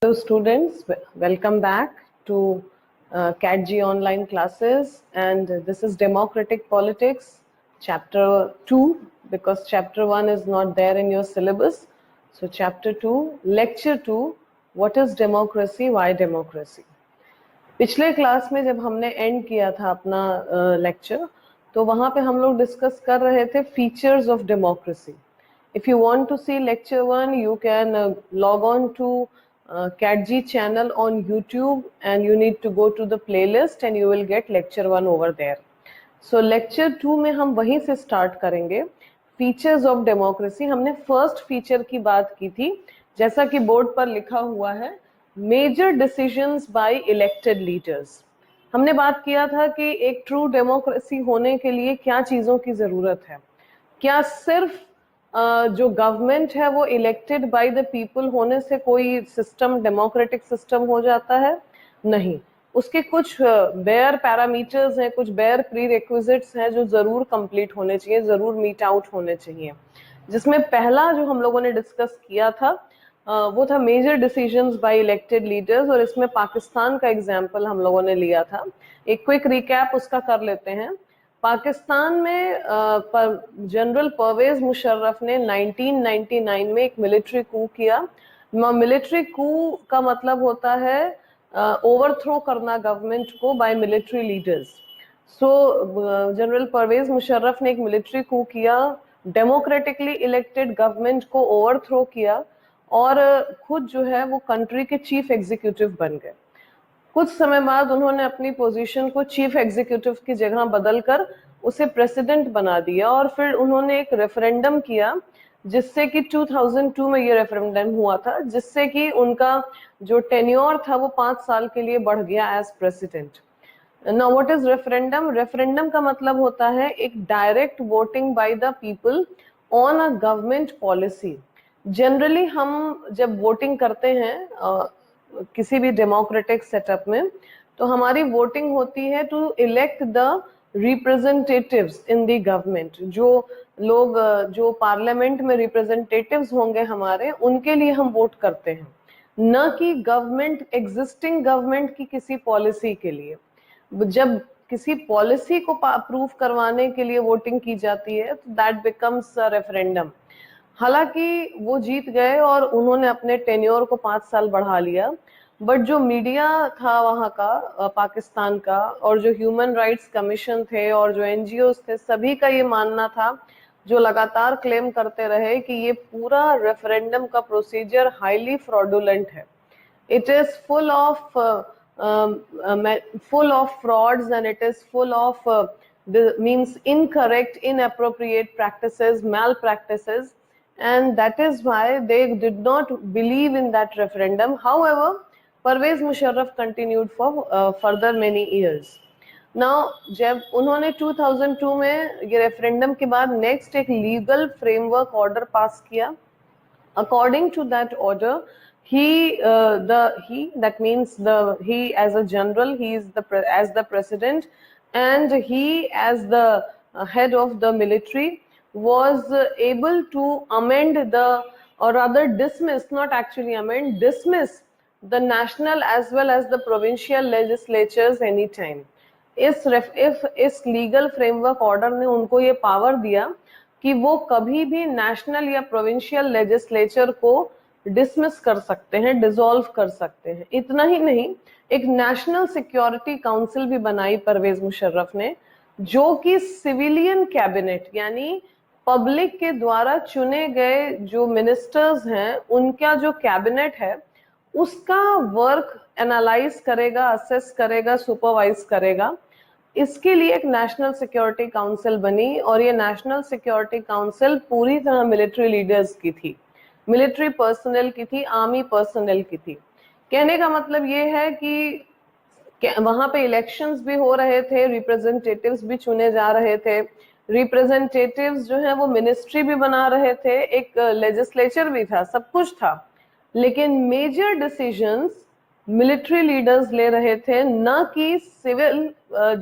Hello students, welcome back to CATG online classes, and this is Democratic Politics chapter 2 because chapter 1 is not there in your syllabus. So chapter 2, lecture 2, what is democracy, why democracy? पिछले class में जब हमने and किया था अपना lecture तो वहां पे हम लोग डिस्कस कर रहे थे features of democracy. If you want to see lecture 1, you can log on to CATG channel on YouTube and you need to go to the playlist and you will get lecture 1 over there. So lecture 2 में हम वहीं से start करेंगे. Features of democracy, हमने first feature की बात की थी, जैसा कि बोर्ड पर लिखा हुआ है, major decisions by elected leaders. हमने बात किया था कि एक ट्रू डेमोक्रेसी होने के लिए क्या चीजों की जरूरत है. क्या सिर्फ जो गवर्नमेंट है वो इलेक्टेड बाय द पीपल होने से कोई सिस्टम डेमोक्रेटिक सिस्टम हो जाता है? नहीं. उसके कुछ बेयर पैरामीटर्स हैं, कुछ बेयर प्री रिक्विजिट्स हैं जो जरूर कंप्लीट होने चाहिए, जरूर मीट आउट होने चाहिए. जिसमें पहला जो हम लोगों ने डिस्कस किया था वो था major decisions by elected leaders, और इसमें पाकिस्तान का एग्जाम्पल हम लोगों ने लिया था. एक क्विक रिकैप उसका कर लेते हैं. पाकिस्तान में जनरल परवेज मुशर्रफ ने 1999 में एक मिलिट्री कू किया. मिलिट्री कू का मतलब होता है ओवरथ्रो करना गवर्नमेंट को by military leaders. So general Parvez Musharraf ने एक मिलिट्री कू किया, डेमोक्रेटिकली इलेक्टेड गवर्नमेंट को ओवरथ्रो किया और खुद जो है वो कंट्री के चीफ एग्जीक्यूटिव बन गए. कुछ समय बाद उन्होंने अपनी पोजीशन को चीफ एग्जीक्यूटिव की जगह बदलकर उसे प्रेसिडेंट बना दिया और फिर उन्होंने एक रेफरेंडम किया जिससे कि 2002 में ये रेफरेंडम हुआ था, जिससे कि उनका जो टेन्योर था वो 5 साल के लिए बढ़ गया as president. Now what is referendum? Referendum का मतलब होता है एक direct voting by the people on a government policy. Generally हम जब वोटिंग करते हैं किसी भी डेमोक्रेटिक सेटअप में, तो हमारी वोटिंग होती है to elect the representatives in the government. जो लोग जो पार्लियामेंट में रिप्रेजेंटेटिव्स होंगे हमारे, उनके लिए हम वोट करते हैं, न कि गवर्नमेंट एग्जिस्टिंग गवर्नमेंट की किसी पॉलिसी के लिए. जब किसी पॉलिसी को अप्रूव करवाने के लिए वोटिंग की जाती है तो दैट बिकम्स अ रेफरेंडम. हालांकि वो जीत गए और उन्होंने अपने टेन्योर को 5 साल बढ़ा लिया, बट जो मीडिया था वहाँ का पाकिस्तान का, और जो ह्यूमन राइट्स कमीशन थे और जो एनजीओस थे, सभी का ये मानना था, जो लगातार क्लेम करते रहे कि ये पूरा रेफरेंडम का प्रोसीजर हाईली फ्रॉडुलेंट है. It is full of frauds and it is full of means incorrect, inappropriate practices, malpractices, and that is why they did not believe in that referendum. However, Parvez Musharraf continued for further many years. Now जब उन्होंने 2002 में ये referendum के बाद next एक legal framework order pass किया. According to that order, he that means he as a general, he is as the president, and he as the head of the military was able to amend or rather dismiss, not actually amend, dismiss the national as well as the provincial legislatures anytime. इस legal framework order ने उनको ये power दिया कि वो कभी भी national या प्रोविंशियल लेजिस्लेचर को डिसमिस कर सकते हैं, डिसॉल्व कर सकते हैं. इतना ही नहीं, एक नेशनल सिक्योरिटी काउंसिल भी बनाई परवेज मुशर्रफ ने, जो कि सिविलियन कैबिनेट यानी पब्लिक के द्वारा चुने गए जो मिनिस्टर्स हैं उनका जो कैबिनेट है उसका वर्क एनालाइज करेगा, असेस करेगा, सुपरवाइज करेगा. इसके लिए एक नेशनल सिक्योरिटी काउंसिल बनी और ये नेशनल सिक्योरिटी काउंसिल पूरी तरह मिलिट्री लीडर्स की थी, मिलिट्री पर्सनल की थी, आर्मी पर्सनल की थी. कहने का मतलब ये है कि वहां पे इलेक्शंस भी हो रहे थे, रिप्रेजेंटेटिव्स भी चुने जा रहे थे, रिप्रेजेंटेटिव्स जो है वो मिनिस्ट्री भी बना रहे थे, एक लेजिस्लेचर भी था, सब कुछ था, लेकिन मेजर डिसीजंस मिलिट्री लीडर्स ले रहे थे, न कि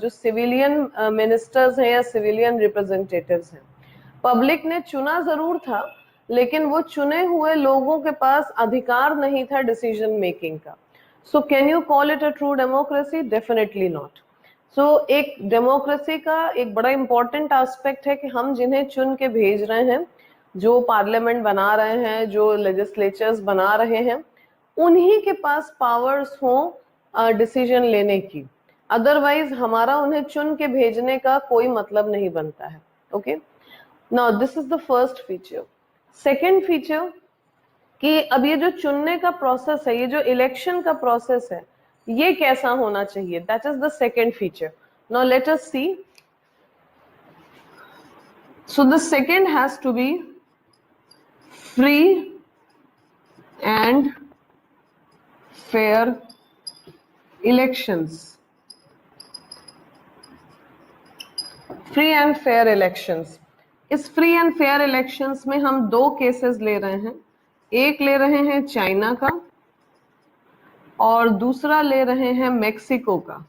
जो सिविलियन मिनिस्टर्स हैं या सिविलियन रिप्रेजेंटेटिव्स हैं. पब्लिक ने चुना जरूर था, लेकिन वो चुने हुए लोगों के पास अधिकार नहीं था डिसीजन मेकिंग का। So can you call it a true democracy? Definitely not. So एक डेमोक्रेसी का एक बड़ा इंपॉर्टेंट एस्पेक्ट है कि हम जिन्हें चुन के भेज रहे हैं, जो पार्लियामेंट बना रहे हैं, जो लेजिस्लेचर्स बना रहे हैं, उन्हीं के पास पावर्स हों डिसीजन लेने की। अदरवाइज हमारा उन्हें चुन के भेजने का कोई मतलब नहीं बनता है। Okay, now this is the first feature. Second feature कि अब ये जो चुनने का प्रोसेस है, ये जो इलेक्शन का प्रोसेस है, ये कैसा होना चाहिए? That is the second feature. Now let us see. So the second has to be free and fair elections. Free and fair elections. इस फ्री एंड फेयर इलेक्शंस में हम दो केसेस ले रहे हैं। एक ले रहे हैं चाइना का और दूसरा ले रहे हैं मेक्सिको का।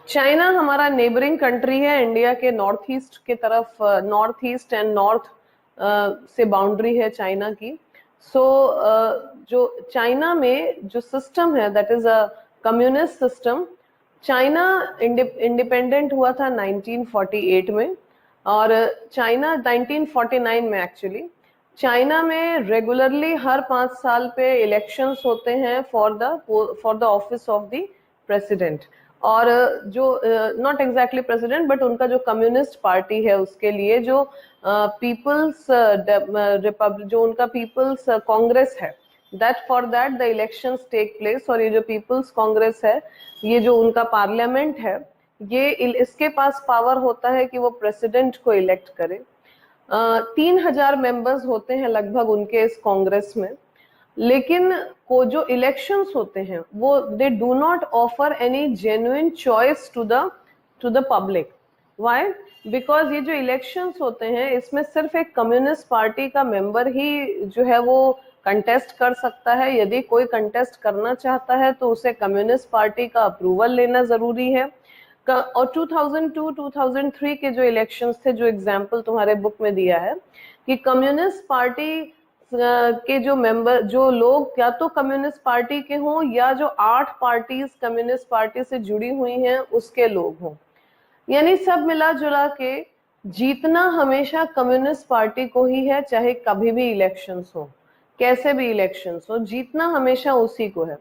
चाइना हमारा नेबरिंग कंट्री है, इंडिया के नॉर्थ ईस्ट के तरफ, नॉर्थ ईस्ट एंड नॉर्थ से बाउंड्री है चाइना की। सो जो चाइना में जो सिस्टम है that is a communist system. China independent हुआ था 1948 में, और चाइना 1949 में एक्चुअली। चाइना में रेगुलरली हर 5 साल पे इलेक्शंस होते हैं for the office of the president. और जो नॉट एग्जैक्टली प्रेसिडेंट बट उनका जो कम्युनिस्ट पार्टी है उसके लिए जो पीपल्स रिपब्लिक, जो उनका पीपल्स कांग्रेस है, that for that the elections take place. और ये जो पीपल्स कांग्रेस है, ये जो उनका पार्लियामेंट है, ये इसके पास पावर होता है कि वो प्रेसिडेंट को इलेक्ट करे। 3000 मेंबर्स होते हैं लगभग उनके इस कांग्रेस में। लेकिन को जो इलेक्शंस होते हैं वो they do not offer any genuine choice to the public. Why? Because ये जो इलेक्शंस होते हैं इसमें सिर्फ एक कम्युनिस्ट पार्टी का मेंबर ही जो है वो कंटेस्ट कर सकता है। यदि कोई कंटेस्ट करना चाहता है तो उसे कम्युनिस्ट पार्टी का अप्रूवल लेना जरूरी है। और 2002-2003 के जो इलेक्शंस थे, जो एग्जाम्पल तुम्हारे बुक में दिया है, कि कम्युनिस्ट पार्टी के जो मेंबर, जो लोग या तो कम्युनिस्ट पार्टी के हों या जो 8 पार्टीज कम्युनिस्ट पार्टी से जुड़ी हुई हैं उसके लोग हों, यानी सब मिला जुला के जीतना हमेशा कम्युनिस्ट पार्टी को ही है, चाहे कभी भी इलेक्शंस हो, कैसे भी इलेक्शंस हो, जीतना हमेशा उसी को है।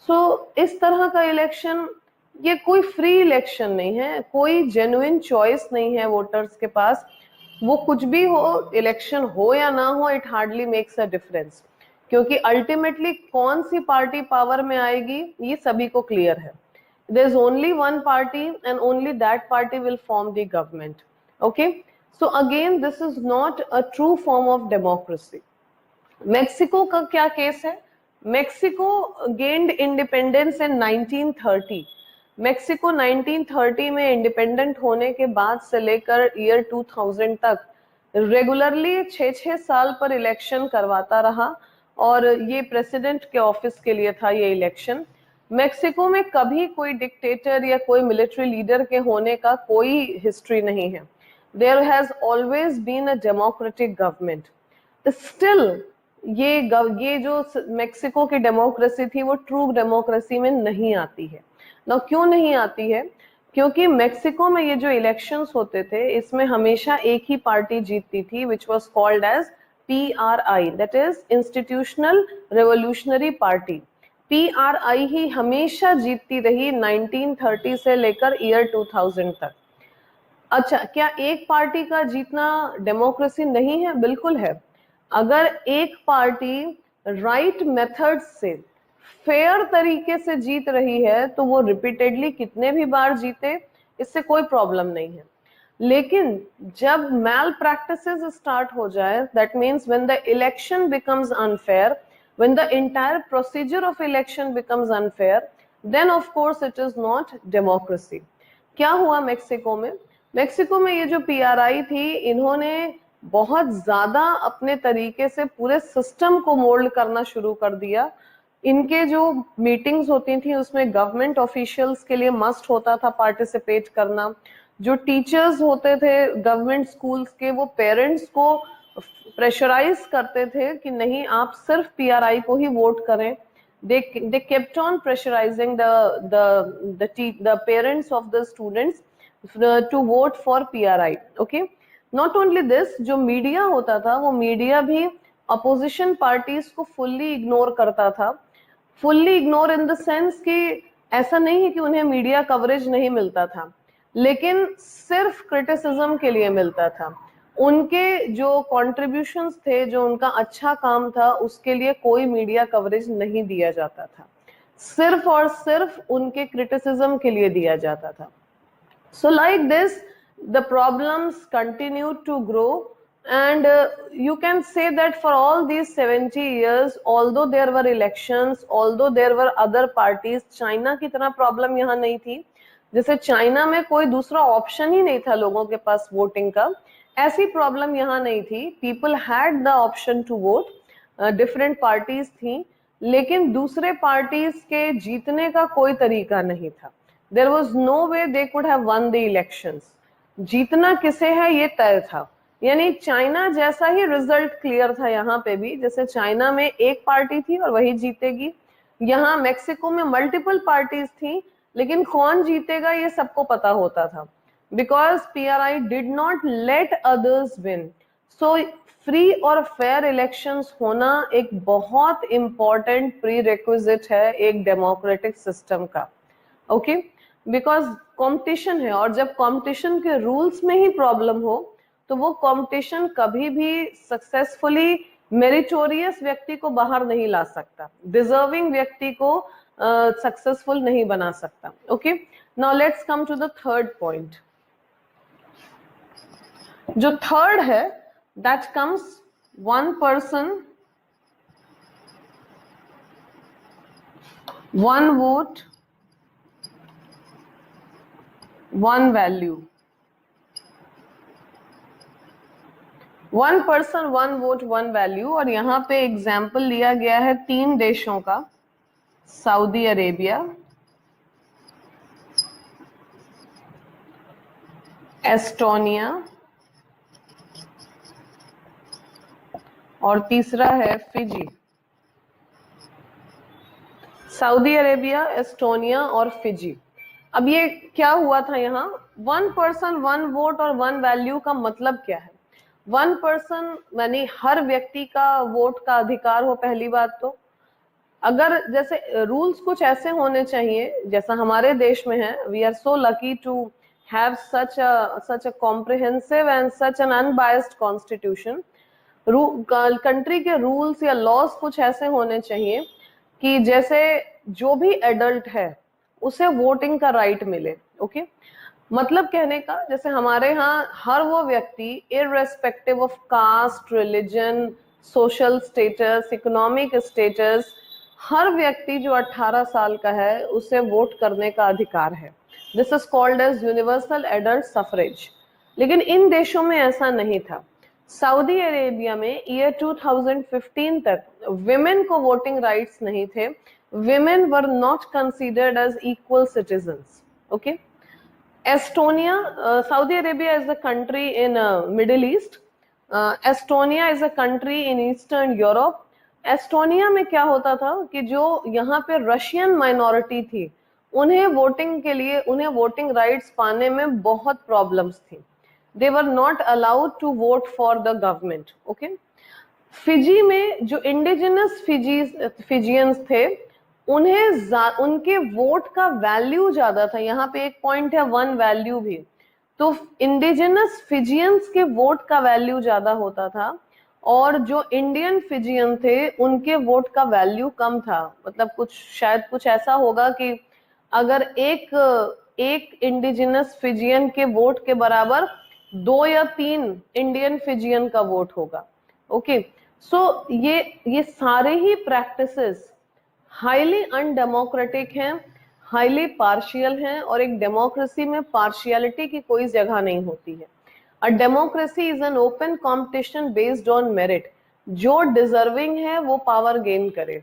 सो इस तरह का इलेक्शन, ये कोई फ्री इलेक्शन नहीं है, कोई जेन्युइन चॉइस नहीं है वोटर्स के पास। वो कुछ भी हो, इलेक्शन हो या ना हो, it hardly makes a difference, क्योंकि अल्टीमेटली कौन सी पार्टी पावर में आएगी ये सभी को क्लियर है। there is only one party and only that party will form the government. Okay, so again this is not a true form of democracy. Mexico का क्या केस है? Mexico gained independence in 1930। Mexico 1930 में independent होने के बाद से लेकर year 2000 तक रेगुलरली 6-6 साल पर इलेक्शन करवाता रहा, और ये प्रेसिडेंट के ऑफिस के लिए था ये इलेक्शन। मेक्सिको में कभी कोई डिक्टेटर या कोई मिलिट्री लीडर के होने का कोई हिस्ट्री नहीं है। There has always been a democratic government. Still ये जो मेक्सिको की डेमोक्रेसी थी वो ट्रू डेमोक्रेसी में नहीं आती है ना। क्यों नहीं आती है? क्योंकि मेक्सिको में ये जो इलेक्शंस होते थे इसमें हमेशा एक ही पार्टी जीतती थी, which was called as PRI, that is Institutional Revolutionary Party. PRI ही हमेशा जीतती रही 1930 से लेकर ईयर 2000 तक। अच्छा, क्या एक पार्टी का जीतना डेमोक्रेसी नहीं है? बिल्कुल है। अगर एक पार्टी राइट मेथड से फेयर तरीके से जीत रही है तो वो रिपीटेडली कितने भी बार जीते, इससे कोई प्रॉब्लम नहीं है। लेकिन जब मैल प्रैक्टिसेस स्टार्ट हो जाए, that means when the election becomes unfair, when the entire procedure of election becomes unfair, then of course it is not democracy. क्या हुआ मेक्सिको में? मेक्सिको में ये जो PRI थी, इन्होंने बहुत ज्यादा अपने तरीके से पूरे सिस्टम को मोल्ड करना शुरू कर दिया। इनके जो मीटिंग्स होती थी उसमें गवर्नमेंट ऑफिशियल्स के लिए मस्ट होता था पार्टिसिपेट करना। जो टीचर्स होते थे गवर्नमेंट स्कूल्स के, वो पेरेंट्स को प्रेशराइज करते थे कि नहीं आप सिर्फ पीआरआई को ही वोट करें. They kept on pressurizing the parents of the students to vote for PRI. Okay. Not only this, जो मीडिया होता था वो मीडिया भी अपोजिशन पार्टीज को फुल्ली इग्नोर करता था. Fully ignore in the sense कि ऐसा नहीं है कि उन्हें मीडिया कवरेज नहीं मिलता था, लेकिन सिर्फ क्रिटिसिज्म के लिए मिलता था. उनके जो कॉन्ट्रीब्यूशंस थे, जो उनका अच्छा काम था, उसके लिए कोई मीडिया कवरेज नहीं दिया जाता था. सिर्फ और सिर्फ उनके क्रिटिसिज्म के लिए दिया जाता था. So like this, the problems continue to grow, and you can say that for all these 70 years, although there were elections, although there were other parties, China की तरह प्रॉब्लम यहाँ नहीं थी. जैसे चाइना में कोई दूसरा ऑप्शन ही नहीं था लोगों के पास वोटिंग का, ऐसी प्रॉब्लम यहाँ नहीं थी. People had the option to vote, different parties थी, लेकिन दूसरे पार्टीज के जीतने का कोई तरीका नहीं था. There was no way they could have won the elections. जीतना किसे है ये तय था. यानी चाइना जैसा ही रिजल्ट क्लियर था यहाँ पे भी. जैसे चाइना में एक पार्टी थी और वही जीतेगी, यहाँ मेक्सिको में मल्टीपल पार्टीज थी, लेकिन कौन जीतेगा ये सबको पता होता था. Because PRI did not let others win. So free और फेयर इलेक्शंस होना एक बहुत इंपॉर्टेंट प्री रिक्विजिट है एक डेमोक्रेटिक सिस्टम का. ओके, बिकॉज कंपटीशन है, और जब कंपटीशन के रूल्स में ही प्रॉब्लम हो तो वो कंपटीशन कभी भी सक्सेसफुली मेरिटोरियस व्यक्ति को बाहर नहीं ला सकता, डिजर्विंग व्यक्ति को सक्सेसफुल नहीं बना सकता. Okay, now let's come to the third point. जो थर्ड है, that comes one person one vote one value. One person one vote one value. और यहाँ पे एग्जाम्पल लिया गया है 3 देशों का, सऊदी अरेबिया, एस्टोनिया और तीसरा है फिजी. सऊदी अरेबिया, एस्टोनिया और फिजी. अब ये क्या हुआ था यहाँ, वन पर्सन वन वोट और वन वैल्यू का मतलब क्या है. वन पर्सन यानी हर व्यक्ति का वोट का अधिकार हो. पहली बात तो अगर जैसे रूल्स कुछ ऐसे होने चाहिए जैसा हमारे देश में है. We are so lucky to have such a comprehensive and such an unbiased constitution. Country के रूल्स या लॉज कुछ ऐसे होने चाहिए कि जैसे जो भी एडल्ट है उसे वोटिंग का राइट मिले. ओके, मतलब कहने का, जैसे हमारे यहाँ हर वो व्यक्ति irrespective of caste, religion, social status, economic status, हर व्यक्ति जो 18 साल का है उसे वोट करने का अधिकार है. This is called as universal adult suffrage. लेकिन इन देशों में ऐसा नहीं था. सऊदी अरेबिया में ईयर 2015 तक विमेन को वोटिंग राइट्स नहीं थे. women were not considered as equal citizens. Okay. Estonia, Saudi Arabia is a country in Middle East. Estonia is a country in Eastern Europe. Estonia में क्या होता था कि जो यहाँ पे रशियन माइनॉरिटी थी, उन्हें वोटिंग के लिए, उन्हें वोटिंग राइट्स पाने में बहुत प्रॉब्लम्स थी. They were not allowed to vote for the government. Okay. Fiji में जो इंडिजिनस फिजियंस थे, उन्हें उनके वोट का वैल्यू ज्यादा था. यहाँ पे एक पॉइंट है वन वैल्यू भी. तो इंडिजिनस फिजियंस के वोट का वैल्यू ज्यादा होता था, और जो इंडियन फिजियन थे उनके वोट का वैल्यू कम था. मतलब कुछ शायद कुछ ऐसा होगा कि अगर एक इंडिजिनस फिजियन के वोट के बराबर 2 या 3 इंडियन फिजियन का वोट होगा. ओके. सो ये सारे ही प्रैक्टिसेस हाईली अनडेमोक्रेटिक हैं, हाईली पार्शियल हैं, और एक डेमोक्रेसी में पार्शियलिटी की कोई जगह नहीं होती है. A democracy is an open competition based on merit. जो डिजर्विंग है वो पावर गेन करे,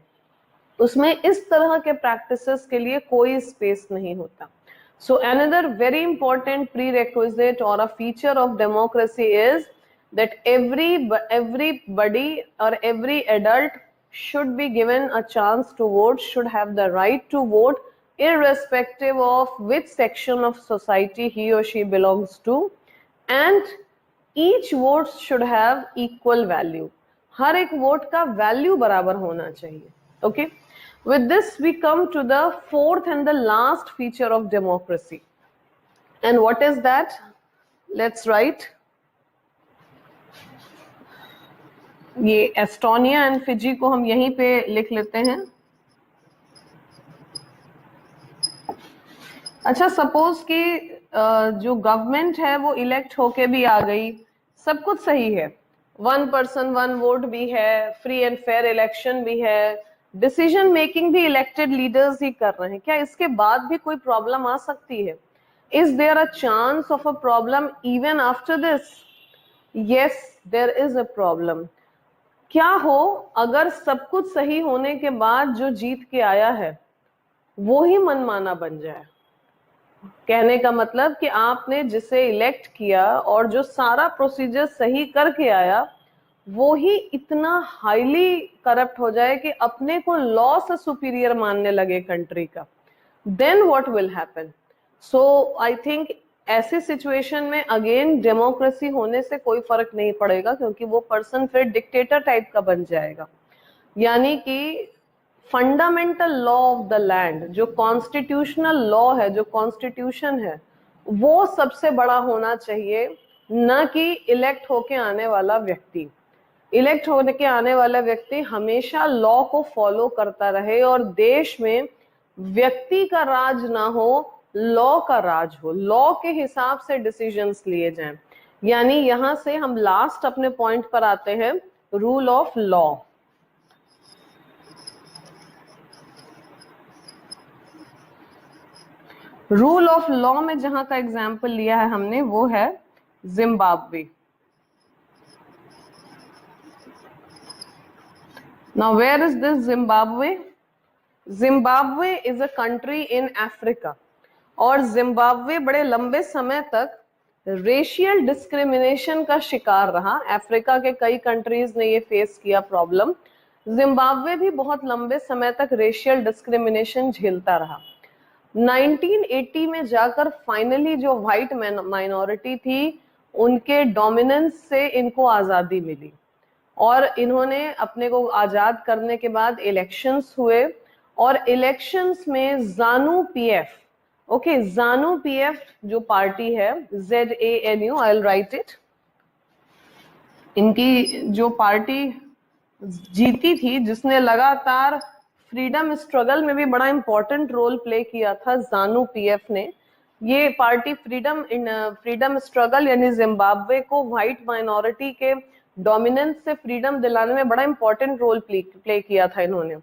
उसमें इस तरह के प्रैक्टिसेस के लिए कोई स्पेस नहीं होता. So another very important prerequisite or a feature of democracy is that everybody or every adult should be given a chance to vote, should have the right to vote, irrespective of which section of society he or she belongs to, and each vote should have equal value. हर एक vote का value बराबर होना चाहिए. Okay. With this, we come to the fourth and the last feature of democracy. And what is that? Let's write. ये Estonia and Fiji को हम यहीं पे लिख लेते हैं. अच्छा, सपोज कि जो गवर्नमेंट है वो इलेक्ट होके भी आ गई, सब कुछ सही है, 1 पर्सन 1 वोट भी है, फ्री एंड फेयर इलेक्शन भी है, डिसीजन मेकिंग भी इलेक्टेड लीडर्स ही कर रहे हैं, क्या इसके बाद भी कोई प्रॉब्लम आ सकती है? Is there a chance of a problem even after this? Yes, there is a problem. क्या हो अगर सब कुछ सही होने के बाद जो जीत के आया है वो ही मनमाना बन जाए? कहने का मतलब कि आपने जिसे इलेक्ट किया और जो सारा प्रोसीजर सही करके आया वो ही इतना हाईली करप्ट हो जाए कि अपने को लॉ से सुपीरियर मानने लगे कंट्री का, then what will happen? So I think ऐसे सिचुएशन में अगेन डेमोक्रेसी होने से कोई फर्क नहीं पड़ेगा, क्योंकि वो पर्सन फिर डिक्टेटर टाइप का बन जाएगा. यानी कि fundamental law of the land, जो कॉन्स्टिट्यूशनल लॉ है, जो कॉन्स्टिट्यूशन है, वो सबसे बड़ा होना चाहिए, न कि इलेक्ट होके आने वाला व्यक्ति. इलेक्ट होने के आने वाला व्यक्ति हमेशा लॉ को फॉलो करता रहे और देश में व्यक्ति का राज ना हो, लॉ का राज हो, लॉ के हिसाब से डिसीजंस लिए जाएं. यानी यहां से हम लास्ट अपने पॉइंट पर आते हैं, rule of law. Rule of law में जहां का एग्जाम्पल लिया है हमने वो है Zimbabwe. Now where is this Zimbabwe? Zimbabwe is a country in Africa, और जिम्बाब्वे बड़े लंबे समय तक रेशियल डिस्क्रिमिनेशन का शिकार रहा. अफ्रीका के कई कंट्रीज ने ये फेस किया प्रॉब्लम, जिम्बाब्वे भी बहुत लंबे समय तक रेशियल डिस्क्रिमिनेशन झेलता रहा. 1980 में जाकर फाइनली जो व्हाइट माइनॉरिटी थी उनके डोमिनेंस से इनको आजादी मिली, और इन्होंने अपने को आजाद करने के बाद इलेक्शंस हुए, और इलेक्शंस में जानु पीएफ, ओके, जानु पीएफ जो पार्टी है, ZANU, I will write it, इनकी जो पार्टी जीती थी, जिसने लगातार फ्रीडम स्ट्रगल में भी बड़ा इंपॉर्टेंट रोल प्ले किया था, जानु पीएफ ने. ये पार्टी फ्रीडम स्ट्रगल यानी जिम्बाब्वे को व्हाइट माइनॉरिटी के डोमिनेंस से फ्रीडम दिलाने में बड़ा इंपॉर्टेंट रोल प्ले किया था इन्होंने.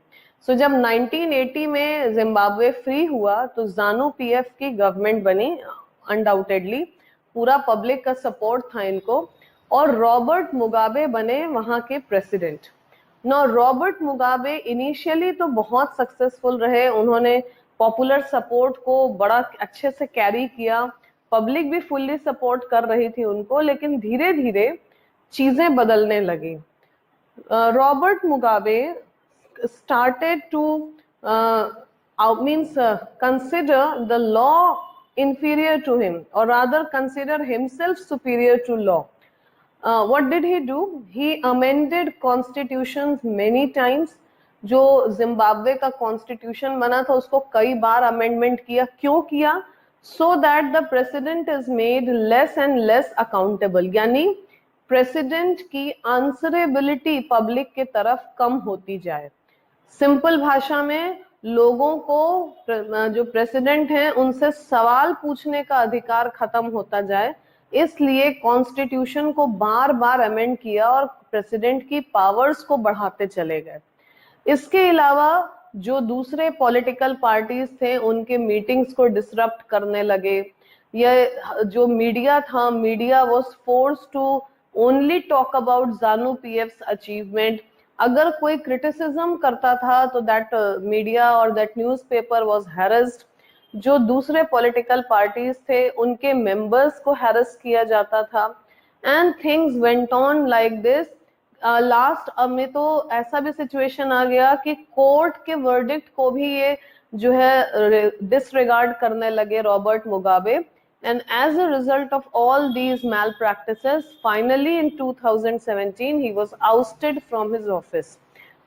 सो जब 1980 में जिम्बाब्वे फ्री हुआ तो जानु पीएफ की गवर्नमेंट बनी, अनडाउटेडली पूरा पब्लिक का सपोर्ट था इनको, और रॉबर्ट मुगाबे बने वहां के president. No, Robert Mugabe initially तो बहुत सक्सेसफुल रहे, उन्होंने पॉपुलर सपोर्ट को बड़ा अच्छे से कैरी किया, पब्लिक भी फुल्ली सपोर्ट कर रही थी उनको, लेकिन धीरे धीरे चीजें बदलने लगी. Robert Mugabe started to consider the law inferior to him, or rather consider himself superior to law. What did he do? He amended constitutions many times. जो जिम्बाब्वे का कॉन्स्टिट्यूशन बना था उसको कई बार अमेंडमेंट किया. क्यों किया? So that the president is made less and less accountable, यानी प्रेसिडेंट की आंसरेबिलिटी पब्लिक के तरफ कम होती जाए. सिंपल भाषा में लोगों को जो प्रेसिडेंट हैं उनसे सवाल पूछने का अधिकार खत्म होता जाए, इसलिए कॉन्स्टिट्यूशन को बार बार अमेंड किया और प्रेसिडेंट की पावर्स को बढ़ाते चले गए. इसके अलावा जो दूसरे पॉलिटिकल पार्टीज थे उनके मीटिंग्स को डिसरप्ट करने लगे. यह जो मीडिया था, media was forced to only talk about ZANU PF's achievement. अगर कोई क्रिटिसिज्म करता था तो दैट मीडिया और दैट न्यूज़पेपर वाज हैरेस्ड. जो दूसरे पॉलिटिकल पार्टीज थे उनके मेंबर्स को हैरेस किया जाता था, and things went on like this. Last में तो ऐसा भी सिचुएशन आ गया कि कोर्ट के वर्डिक्ट को भी ये जो है डिसरिगार्ड करने लगे Robert Mugabe, and as a result of all these malpractices finally in 2017 he was ousted from his office.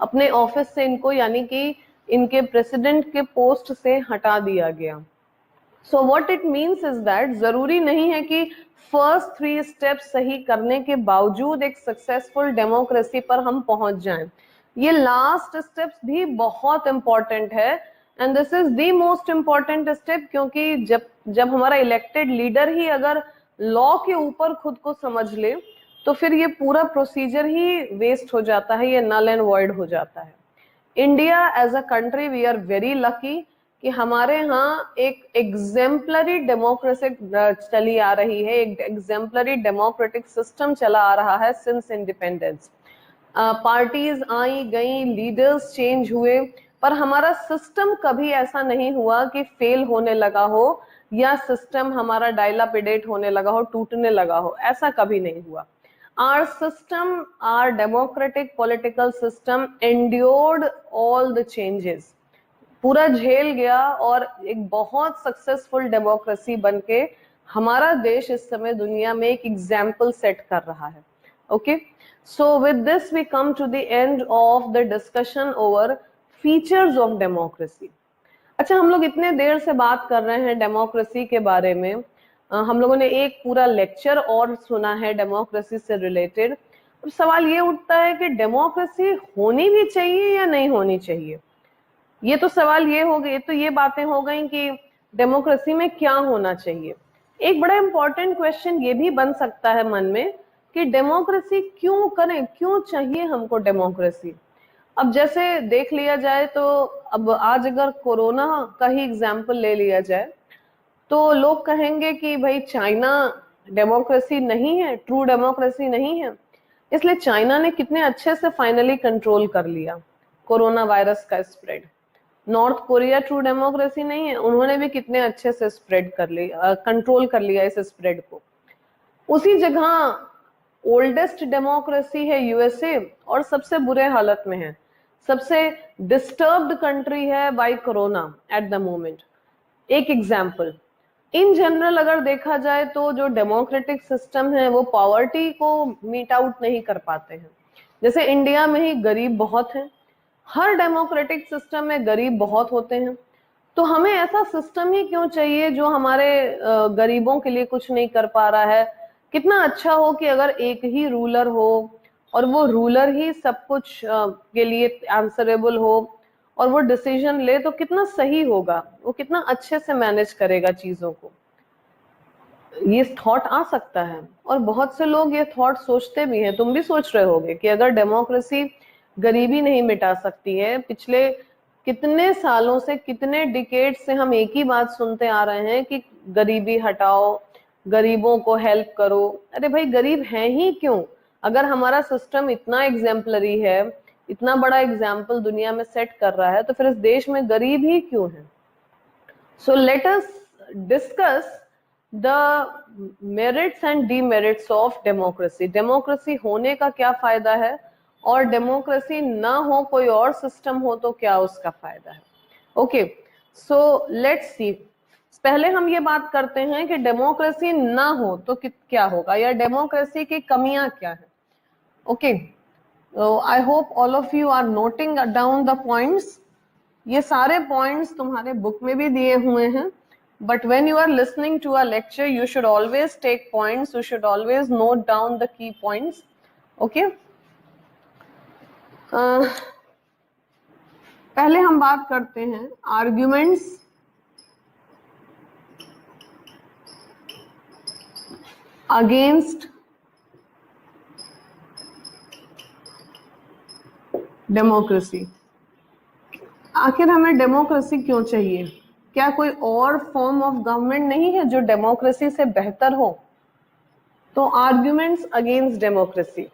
अपने ऑफिस से इनको यानी कि इनके प्रेसिडेंट के पोस्ट से हटा दिया गया। So what it means is that जरूरी नहीं है कि फर्स्ट 3 स्टेप्स सही करने के बावजूद एक सक्सेसफुल डेमोक्रेसी पर हम पहुंच जाएं। ये लास्ट स्टेप्स भी बहुत इंपॉर्टेंट है, and this is the most important step, क्योंकि जब हमारा इलेक्टेड लीडर ही अगर लॉ के ऊपर खुद को समझ ले तो फिर ये पूरा प्रोसीजर ही वेस्ट हो जाता है, ये नल एंड वॉइड हो जाता है। India as a country we are very lucky कि हमारे यहाँ एक एग्जेम्पलरी डेमोक्रेसी चली आ रही है, एक एग्जेम्पलरी डेमोक्रेटिक सिस्टम चला आ रहा है सिंस इंडिपेंडेंस। पार्टीज आई गई, लीडर्स चेंज हुए, पर हमारा सिस्टम कभी ऐसा नहीं हुआ कि फेल होने लगा हो या सिस्टम हमारा डायलापिडेट होने लगा हो, टूटने लगा हो, ऐसा कभी नहीं हुआ। Our system, our democratic political system endured all the changes, पूरा झेल गया और एक बहुत सक्सेसफुल डेमोक्रेसी बनके हमारा देश इस समय दुनिया में एक एग्जाम्पल सेट कर रहा है। Okay, so with this we come to the end of the discussion over features of democracy. अच्छा, हम लोग इतने देर से बात कर रहे हैं डेमोक्रेसी के बारे में, हम लोगों ने एक पूरा लेक्चर और सुना है डेमोक्रेसी से रिलेटेड। अब सवाल ये उठता है कि डेमोक्रेसी होनी भी चाहिए या नहीं होनी चाहिए। ये तो सवाल ये हो गए, तो ये बातें हो गई कि डेमोक्रेसी में क्या होना चाहिए। एक बड़ा इंपॉर्टेंट क्वेश्चन ये भी बन सकता है मन में कि डेमोक्रेसी क्यों करें, क्यों चाहिए हमको डेमोक्रेसी। अब जैसे देख लिया जाए तो अब आज अगर कोरोना का ही एग्जाम्पल ले लिया जाए तो लोग कहेंगे कि भाई चाइना डेमोक्रेसी नहीं है, ट्रू डेमोक्रेसी नहीं है, इसलिए चाइना ने कितने अच्छे से फाइनली कंट्रोल कर लिया कोरोना वायरस का spread. North Korea true democracy नहीं है, उन्होंने भी कितने अच्छे से स्प्रेड कर लिया, कंट्रोल कर लिया इस स्प्रेड को। उसी जगह ओल्डेस्ट डेमोक्रेसी है यूएसए और सबसे बुरे हालत में है, सबसे डिस्टर्ब्ड कंट्री है bye corona at the moment. एक एग्जाम्पल, इन जनरल अगर देखा जाए तो जो डेमोक्रेटिक सिस्टम है वो पॉवर्टी को मीट आउट नहीं कर पाते हैं। जैसे इंडिया में ही गरीब बहुत हैं, हर डेमोक्रेटिक सिस्टम में गरीब बहुत होते हैं, तो हमें ऐसा सिस्टम ही क्यों चाहिए जो हमारे गरीबों के लिए कुछ नहीं कर पा रहा है। कितना अच्छा हो कि अगर एक ही रूलर हो और वो रूलर ही सब कुछ के लिए आंसरेबल हो और वो डिसीजन ले तो कितना सही होगा, वो कितना अच्छे से मैनेज करेगा चीजों को। ये थॉट आ सकता है और बहुत से लोग ये थॉट सोचते भी हैं, तुम भी सोच रहे होगे कि अगर डेमोक्रेसी गरीबी नहीं मिटा सकती है, पिछले कितने सालों से, कितने डिकेड से हम एक ही बात सुनते आ रहे हैं कि गरीबी हटाओ, गरीबों को हेल्प करो। अरे भाई, गरीब हैं ही क्यों? अगर हमारा सिस्टम इतना एग्जाम्पलरी है, इतना बड़ा एग्जाम्पल दुनिया में सेट कर रहा है, तो फिर इस देश में गरीब ही क्यों है? So let us discuss the merits and demerits of democracy. Democracy होने का क्या फायदा है और डेमोक्रेसी ना हो, कोई और सिस्टम हो तो क्या उसका फायदा है। Okay, so let's see. पहले हम ये बात करते हैं कि डेमोक्रेसी ना हो तो क्या होगा या डेमोक्रेसी की कमियां क्या है। Okay, I hope all of you are noting down the points. ये सारे पॉइंट्स तुम्हारे बुक में भी दिए हुए हैं, but when you are listening to a lecture you should always take points, you should always note down the key points. Okay, पहले हम बात करते हैं आर्ग्यूमेंट्स अगेंस्ट डेमोक्रेसी। आखिर हमें डेमोक्रेसी क्यों चाहिए? क्या कोई और फॉर्म ऑफ गवर्नमेंट नहीं है जो डेमोक्रेसी से बेहतर हो? तो आर्ग्यूमेंट्स अगेंस्ट डेमोक्रेसी,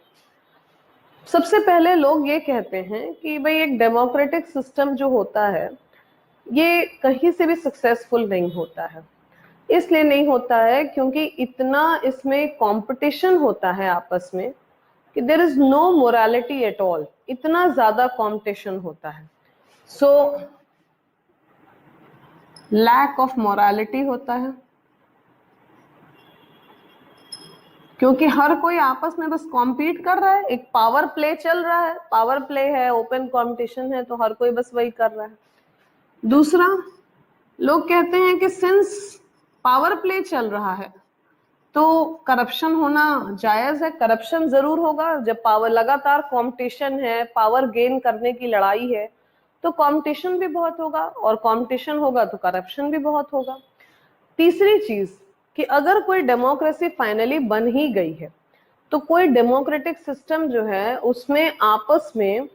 सबसे पहले लोग ये कहते हैं कि भाई एक डेमोक्रेटिक सिस्टम जो होता है ये कहीं से भी सक्सेसफुल नहीं होता है। इसलिए नहीं होता है क्योंकि इतना इसमें कंपटीशन होता है आपस में कि there is no morality at all, इतना ज्यादा कंपटीशन होता है। सो लैक ऑफ मोरालिटी होता है क्योंकि हर कोई आपस में बस कॉम्पीट कर रहा है, एक पावर प्ले चल रहा है, पावर प्ले है, ओपन कंपटीशन है, तो हर कोई बस वही कर रहा है। दूसरा, लोग कहते हैं कि सिंस पावर प्ले चल रहा है तो करप्शन होना जायज है। करप्शन जरूर होगा, जब पावर लगातार कंपटीशन है, पावर गेन करने की लड़ाई है, तो कंपटीशन भी बहुत होगा, और कंपटीशन होगा तो करप्शन भी बहुत होगा। तीसरी चीज कि अगर कोई डेमोक्रेसी फाइनली बन ही गई है तो कोई डेमोक्रेटिक सिस्टम जो है उसमें आपस में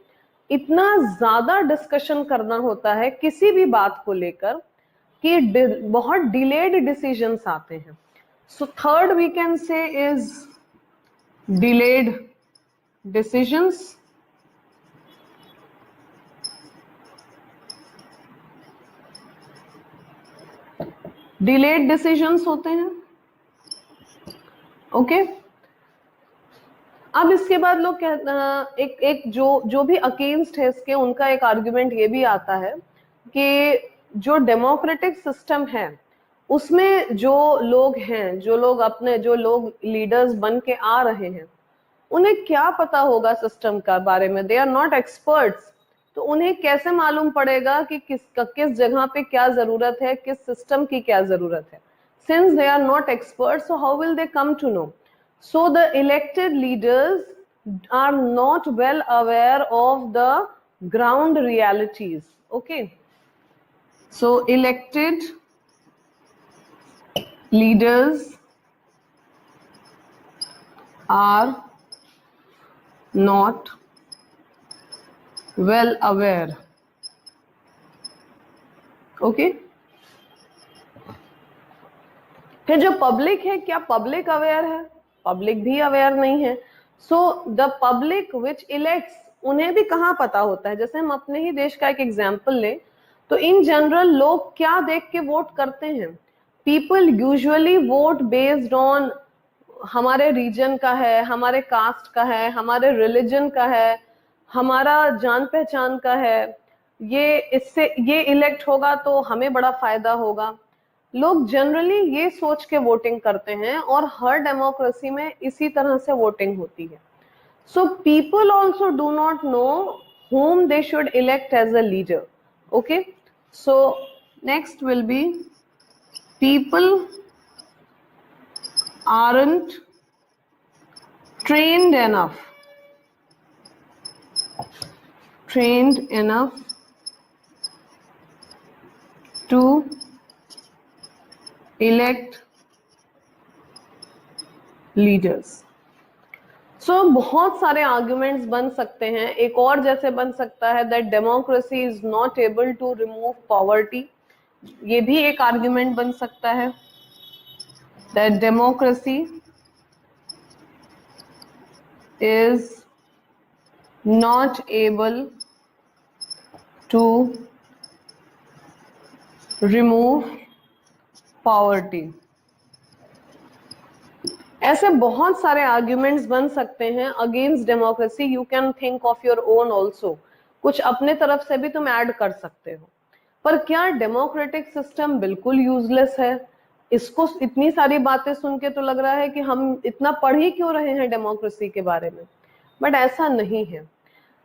इतना ज्यादा डिस्कशन करना होता है किसी भी बात को लेकर कि बहुत डिलेड डिसीजंस आते हैं। So third we can say is delayed decisions. Delayed decisions होते हैं, ओके। अब इसके बाद लोग एक जो भी अगेंस्ट है इसके, उनका एक आर्गुमेंट ये भी आता है कि जो डेमोक्रेटिक सिस्टम है उसमें जो लोग हैं, जो लोग लीडर्स बन के आ रहे हैं, उन्हें क्या पता होगा सिस्टम का बारे में, दे आर नॉट एक्सपर्ट्स। तो उन्हें कैसे मालूम पड़ेगा कि किस जगह पे क्या जरूरत है, किस सिस्टम की क्या जरूरत है। Since they are not experts, so how will they come to know? So the elected leaders are not well aware of the ground realities. Okay. So elected leaders are not well aware. Okay. फिर जो public है, क्या public aware है? Public भी aware नहीं है। So the public which elects, उन्हें भी कहाँ पता होता है। जैसे हम अपने ही देश का एक एग्जाम्पल लें तो इन जनरल लोग क्या देख के वोट करते हैं? People usually vote based on हमारे रीजन का है, हमारे कास्ट का है, हमारे रिलीजन का है, हमारा जान पहचान का है, ये इससे ये इलेक्ट होगा तो हमें बड़ा फायदा होगा। लोग जनरली ये सोच के वोटिंग करते हैं और हर डेमोक्रेसी में इसी तरह से वोटिंग होती है। So people also do not know whom they should elect as a leader. Okay, so next will be people aren't trained enough to elect leaders. सो बहुत सारे आर्ग्यूमेंट्स बन सकते हैं। एक और जैसे बन सकता है that democracy is not able to remove poverty, ये भी एक आर्ग्यूमेंट बन सकता है that democracy is not able to remove poverty. ऐसे बहुत सारे आर्ग्यूमेंट्स बन सकते हैं against democracy. You can think of your own also, कुछ अपने तरफ से भी तुम ऐड कर सकते हो। पर क्या डेमोक्रेटिक सिस्टम बिल्कुल यूजलेस है? इसको इतनी सारी बातें सुन के तो लग रहा है कि हम इतना पढ़ ही क्यों रहे हैं डेमोक्रेसी के बारे में, बट ऐसा नहीं है।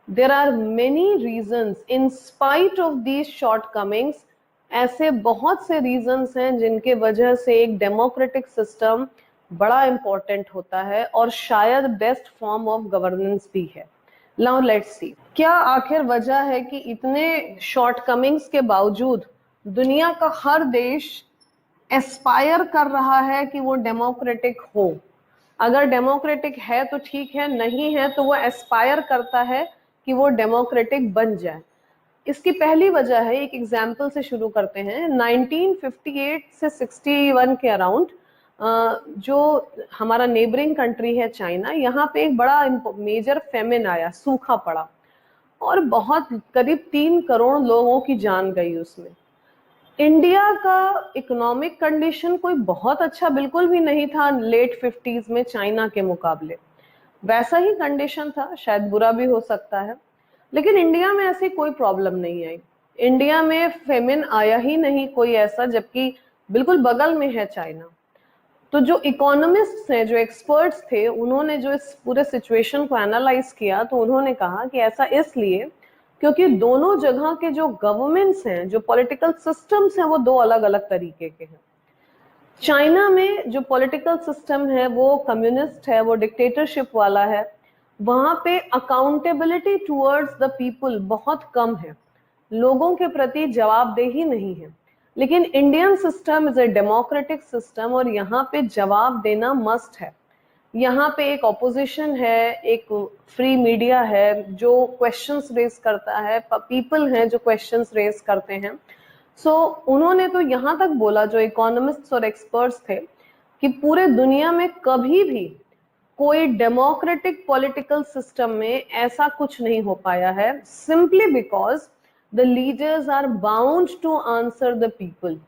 There are many reasons in spite of these shortcomings. ऐसे बहुत से रीजंस हैं जिनके वजह से एक डेमोक्रेटिक सिस्टम बड़ा इंपॉर्टेंट होता है और शायद बेस्ट फॉर्म ऑफ गवर्नेंस भी है। नाउ लेट्स सी, क्या आखिर वजह है कि इतने शॉर्टकमिंग्स के बावजूद दुनिया का हर देश एस्पायर कर रहा है कि वो डेमोक्रेटिक हो? अगर डेमोक्रेटिक है तो ठीक है, नहीं है तो वो एस्पायर करता है कि वो डेमोक्रेटिक बन जाए। इसकी पहली वजह है, एक एग्जाम्पल से शुरू करते हैं। 1958 से 61 के अराउंड जो हमारा नेबरिंग कंट्री है चाइना, यहाँ पे एक बड़ा मेजर फेमिन आया, सूखा पड़ा और बहुत करीब 3 करोड़ लोगों की जान गई उसमें। इंडिया का इकोनॉमिक कंडीशन कोई बहुत अच्छा बिल्कुल भी नहीं था लेट 50s में चाइना के मुकाबले, वैसा ही कंडीशन था, शायद बुरा भी हो सकता है, लेकिन इंडिया में ऐसी कोई प्रॉब्लम नहीं आई। इंडिया में फेमिन आया ही नहीं कोई ऐसा, जबकि बिल्कुल बगल में है चाइना। तो जो इकोनॉमिस्ट्स हैं, जो एक्सपर्ट्स थे, उन्होंने जो इस पूरे सिचुएशन को एनालाइज किया, तो उन्होंने कहा कि ऐसा इसलिए क्योंकि दोनों जगह के जो गवर्नमेंट्स हैं, जो पॉलिटिकल सिस्टम्स हैं, वो दो अलग अलग तरीके के हैं। चाइना में जो पॉलिटिकल सिस्टम है वो कम्युनिस्ट है, वो डिक्टेटरशिप वाला है। वहां पे अकाउंटेबिलिटी टुवर्ड्स द पीपल बहुत कम है, लोगों के प्रति जवाबदेही नहीं है। लेकिन Indian system is a democratic system और यहाँ पे जवाब देना मस्ट है। यहाँ पे एक ऑपोजिशन है, एक फ्री मीडिया है जो क्वेश्चंस रेज करता है, पीपल हैं जो क्वेश्चंस रेज करते हैं। सो उन्होंने तो यहाँ तक बोला, जो इकोनॉमिस्ट्स और एक्सपर्ट्स थे, कि पूरे दुनिया में कभी भी कोई डेमोक्रेटिक पॉलिटिकल सिस्टम में ऐसा कुछ नहीं हो पाया है, simply because the leaders are bound to answer the people.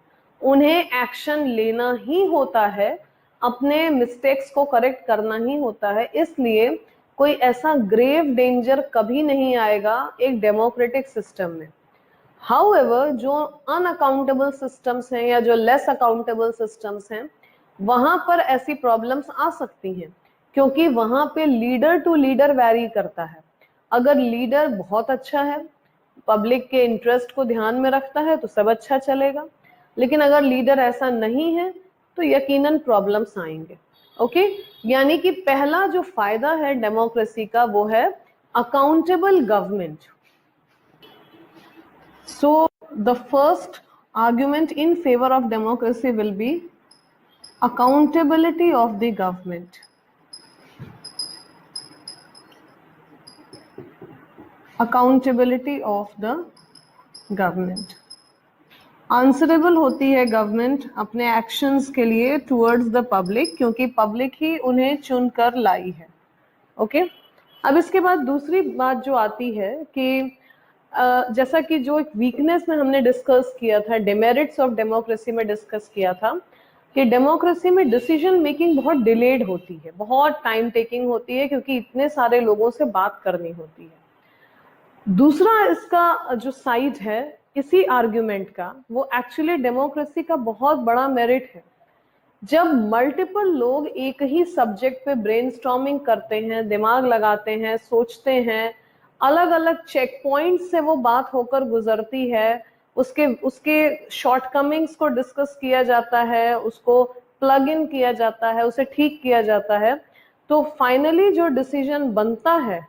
उन्हें एक्शन लेना ही होता है, अपने मिस्टेक्स को करेक्ट करना ही होता है, इसलिए कोई ऐसा ग्रेव डेंजर कभी नहीं आएगा एक डेमोक्रेटिक सिस्टम में। हाउएवर जो अनअकाउंटेबल सिस्टम्स हैं या जो लेस अकाउंटेबल सिस्टम्स हैं, वहां पर ऐसी प्रॉब्लम्स आ सकती हैं, क्योंकि वहां पे लीडर टू लीडर वैरी करता है। अगर लीडर बहुत अच्छा है, पब्लिक के इंटरेस्ट को ध्यान में रखता है, तो सब अच्छा चलेगा। लेकिन अगर लीडर ऐसा नहीं है तो यकीनन प्रॉब्लम्स आएंगे। ओके, यानी कि पहला जो फायदा है डेमोक्रेसी का वो है accountable government. So the first argument in favor of democracy will be accountability of the government. Accountability of the government. Answerable होती है गवर्नमेंट अपने एक्शंस के लिए टुवर्ड्स द पब्लिक, क्योंकि पब्लिक ही उन्हें चुनकर लाई है। ओके, अब इसके बाद दूसरी बात जो आती है कि जैसा कि जो एक वीकनेस में हमने डिस्कस किया था, डिमेरिट्स ऑफ डेमोक्रेसी में डिस्कस किया था, कि डेमोक्रेसी में डिसीजन मेकिंग बहुत डिलेड होती है, बहुत टाइम टेकिंग होती है, क्योंकि इतने सारे लोगों से बात करनी होती है। दूसरा इसका जो साइड है इसी आर्ग्यूमेंट का, वो एक्चुअली डेमोक्रेसी का बहुत बड़ा मेरिट है। जब मल्टीपल लोग एक ही सब्जेक्ट पे ब्रेनस्टॉर्मिंग करते हैं, दिमाग लगाते हैं, सोचते हैं, अलग अलग चेक पॉइंट से वो बात होकर गुजरती है, उसके शॉर्टकमिंग्स को डिस्कस किया जाता है, उसको प्लग इन किया जाता है, उसे ठीक किया जाता है, तो फाइनली जो डिसीजन बनता है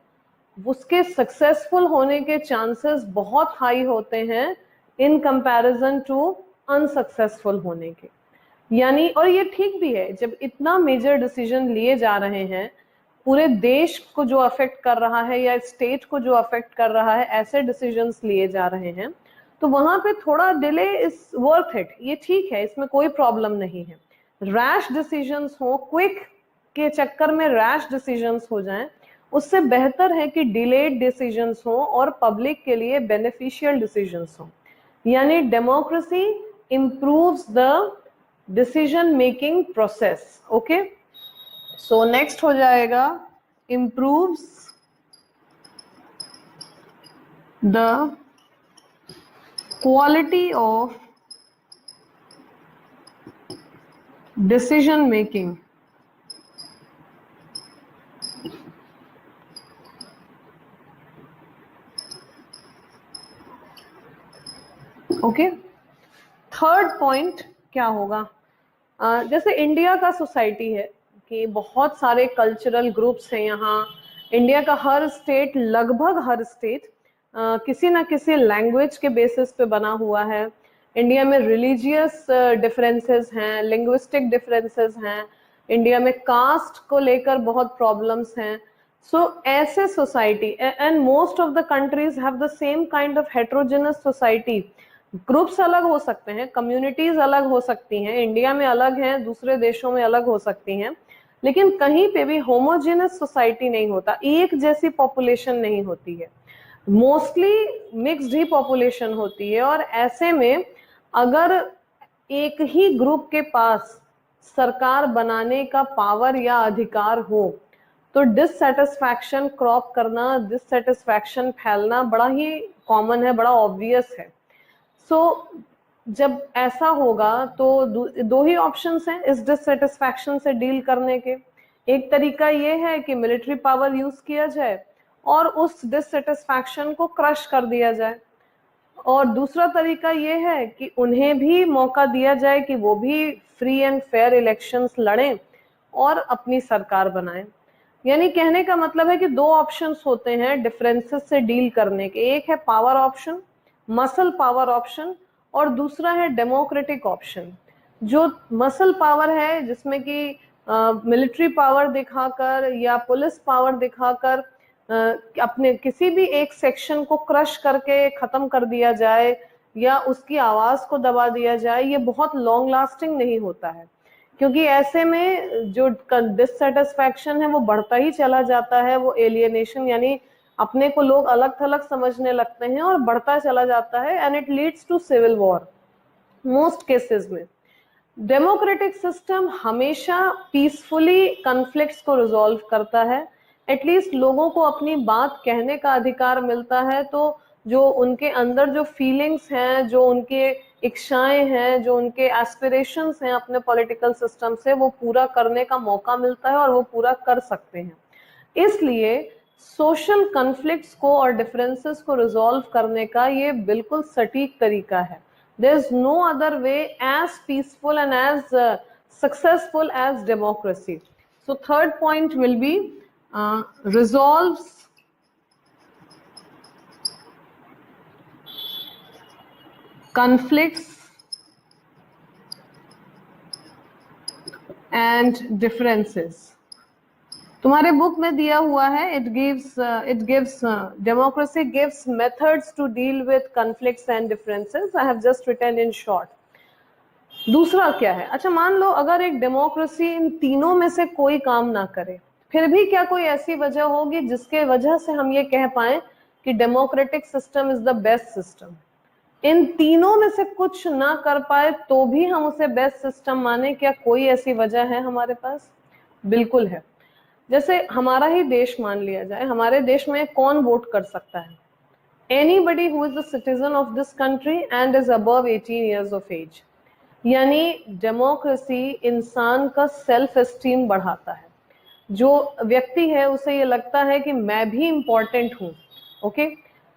उसके सक्सेसफुल होने के चांसेस बहुत हाई होते हैं इन कंपैरिजन टू अनसक्सेसफुल होने के। यानी, और ये ठीक भी है, जब इतना मेजर डिसीजन लिए जा रहे हैं, पूरे देश को जो अफेक्ट कर रहा है या स्टेट को जो अफेक्ट कर रहा है, ऐसे डिसीजंस लिए जा रहे हैं, तो वहां पे थोड़ा डिले इज वर्थ इट, ये ठीक है, इसमें कोई प्रॉब्लम नहीं है। रैश डिसीजंस हो, क्विक के चक्कर में रैश डिसीजंस हो जाएं, उससे बेहतर है कि डिलेड डिसीजंस हो और पब्लिक के लिए बेनिफिशियल डिसीजंस हो। यानी democracy improves the decision making process. Okay, so next हो जाएगा improves the quality of decision making. Okay, third point क्या होगा? जैसे इंडिया का सोसाइटी है कि बहुत सारे कल्चरल ग्रुप्स हैं यहाँ, इंडिया का हर स्टेट, लगभग हर स्टेट किसी ना किसी लैंग्वेज के बेसिस पे बना हुआ है। इंडिया में रिलीजियस डिफरेंसेस हैं, लिंग्विस्टिक डिफरेंसेस हैं, इंडिया में कास्ट को लेकर बहुत प्रॉब्लम्स हैं। सो ऐसे society, and most of the countries have the same kind of heterogeneous society. Groups अलग हो सकते हैं, कम्युनिटीज अलग हो सकती हैं, इंडिया में अलग हैं, दूसरे देशों में अलग हो सकती हैं, लेकिन कहीं पे भी होमोजेनस सोसाइटी नहीं होता, एक जैसी पॉपुलेशन नहीं होती है, मोस्टली मिक्स्ड ही पॉपुलेशन होती है। और ऐसे में अगर एक ही ग्रुप के पास सरकार बनाने का पावर या अधिकार हो तो डिससेटिस्फैक्शन क्रॉप करना, डिससेटिस्फैक्शन फैलना बड़ा ही कॉमन है, बड़ा ऑब्वियस है। सो जब ऐसा होगा तो दो ही ऑप्शंस हैं इस डिससेटिस्फैक्शन से डील करने के। एक तरीका ये है कि मिलिट्री पावर यूज किया जाए और उस डिससेटिस्फैक्शन को क्रश कर दिया जाए, और दूसरा तरीका ये है कि उन्हें भी मौका दिया जाए कि वो भी फ्री एंड फेयर इलेक्शंस लड़ें और अपनी सरकार बनाएं। यानी कहने का मतलब है कि दो ऑप्शंस होते हैं डिफरेंसेस से डील करने के। एक है power option, muscle power option, और दूसरा है डेमोक्रेटिक ऑप्शन। जो मसल पावर है जिसमें कि मिलिट्री पावर दिखाकर या पुलिस पावर दिखाकर अपने किसी भी एक सेक्शन को क्रश करके खत्म कर दिया जाए या उसकी आवाज को दबा दिया जाए, ये बहुत लॉन्ग लास्टिंग नहीं होता है, क्योंकि ऐसे में जो डिससेटिस्फैक्शन है वो बढ़ता ही चला जाता है, वो एलियनेशन यानी अपने को लोग अलग थलग समझने लगते हैं और बढ़ता चला जाता है, and it leads to civil war most cases में। डेमोक्रेटिक सिस्टम हमेशा पीसफुली कॉन्फ्लिक्ट्स को रिजॉल्व करता है, एटलीस्ट लोगों को अपनी बात कहने का अधिकार मिलता है, तो जो उनके अंदर जो फीलिंग्स हैं, जो उनके इच्छाएं हैं, जो उनके एस्पिरेशंस हैं अपने पॉलिटिकल सिस्टम से, वो पूरा करने का मौका मिलता है और वो पूरा कर सकते हैं। इसलिए सोशल कॉन्फ्लिक्ट्स को और डिफरेंसेस को रिजॉल्व करने का ये बिल्कुल सटीक तरीका है। There is no other way as peaceful and as successful as democracy. So third point will be resolves conflicts and differences. तुम्हारे बुक में दिया हुआ है, it gives democracy gives methods to deal with conflicts and differences. I have just written in short. दूसरा क्या है? अच्छा, मान लो अगर एक डेमोक्रेसी इन तीनों में से कोई काम ना करे, फिर भी क्या कोई ऐसी वजह होगी जिसके वजह से हम ये कह पाए कि democratic system is the best system? इन तीनों में से कुछ ना कर पाए तो भी हम उसे बेस्ट सिस्टम माने, क्या कोई ऐसी वजह है हमारे पास? बिल्कुल है। जैसे हमारा ही देश मान लिया जाए, हमारे देश में कौन वोट कर सकता है? Anybody who is the citizen of this country and is above 18 years of age। यानी डेमोक्रेसी इंसान का सेल्फ एस्टीम बढ़ाता है। जो व्यक्ति है उसे ये लगता है कि मैं भी इंपॉर्टेंट हूँ, ओके।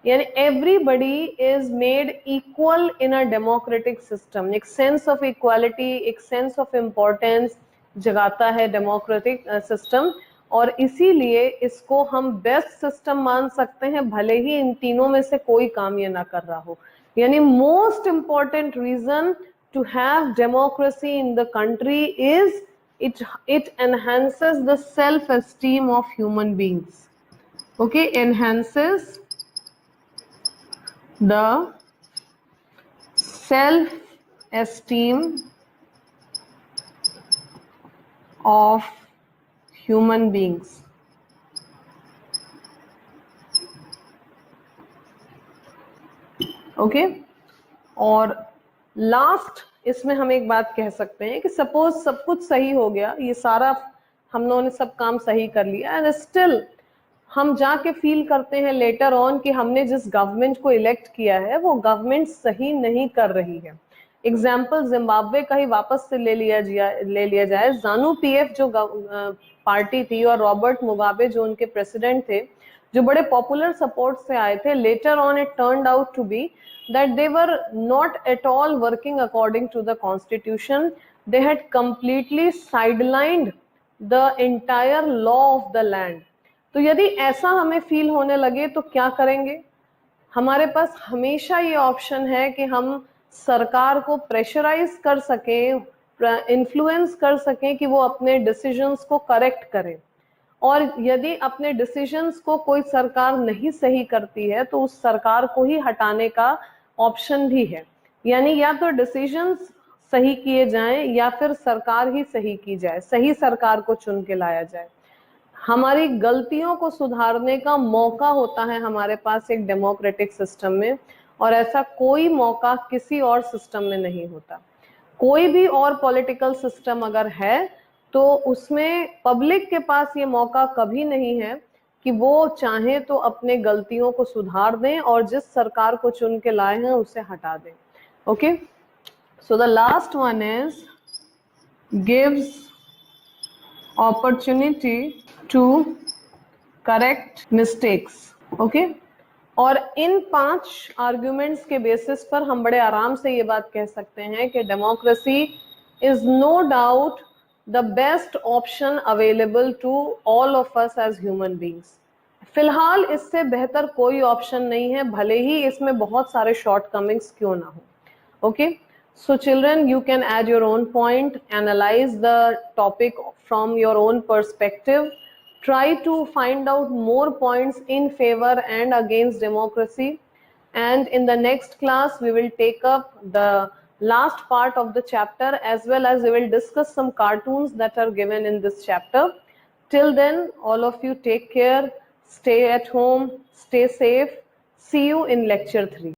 यानी everybody is made equal in a democratic system. एक सेंस ऑफ इक्वालिटी, एक सेंस ऑफ इम्पोर्टेंस जगाता है डेमोक्रेटिक सिस्टम, और इसीलिए इसको हम बेस्ट सिस्टम मान सकते हैं, भले ही इन तीनों में से कोई काम ये ना कर रहा हो। यानी most important reason to have democracy in the country is it enhances the self esteem of human beings, okay, enhances the self esteem of human beings। Okay, और लास्ट इसमें हम एक बात कह सकते हैं कि सपोज सब कुछ सही हो गया, ये सारा हम लोगों ने सब काम सही कर लिया, एंड स्टिल हम जाके फील करते हैं लेटर ऑन कि हमने जिस गवर्नमेंट को इलेक्ट किया है वो गवर्नमेंट सही नहीं कर रही है। एग्जाम्पल जिम्बाब्वे का ही वापस से ले लिया जाए। जानू पीएफ जो पार्टी थी और रॉबर्ट मुगाबे जो उनके प्रेसिडेंट थे, जो बड़े पॉपुलर सपोर्ट से आए थे, later on it turned out to be that they were not at all working according to the constitution. They had completely sidelined the entire law of the land. तो यदि ऐसा हमें फील होने लगे तो क्या करेंगे? हमारे पास हमेशा ये ऑप्शन है कि हम सरकार को प्रेशराइज कर सकें, इन्फ्लुएंस कर सकें कि वो अपने डिसीजंस को करेक्ट करें, और यदि अपने डिसीजंस को कोई सरकार नहीं सही करती है तो उस सरकार को ही हटाने का ऑप्शन भी है। यानी या तो डिसीजंस सही किए जाएं या फिर सरकार ही सही की जाए, सही सरकार को चुन के लाया जाए। हमारी गलतियों को सुधारने का मौका होता है हमारे पास एक डेमोक्रेटिक सिस्टम में, और ऐसा कोई मौका किसी और सिस्टम में नहीं होता। कोई भी और पॉलिटिकल सिस्टम अगर है तो उसमें पब्लिक के पास ये मौका कभी नहीं है कि वो चाहे तो अपने गलतियों को सुधार दें और जिस सरकार को चुन के लाए हैं उसे हटा दें। Okay, so the last one is gives opportunity to correct mistakes. Okay, और इन 5 आर्ग्यूमेंट्स के बेसिस पर हम बड़े आराम से ये बात कह सकते हैं कि democracy is no doubt the best option available to all of us as human beings. फिलहाल इससे बेहतर कोई ऑप्शन नहीं है, भले ही इसमें बहुत सारे शॉर्टकमिंग्स क्यों ना हो। Okay, so children, you can add your own point, analyze the topic from your own perspective, try to find out more points in favor and against democracy, and in the next class we will take up the last part of the chapter, as well as we will discuss some cartoons that are given in this chapter. Till then, all of you take care, stay at home, stay safe. See you in lecture 3.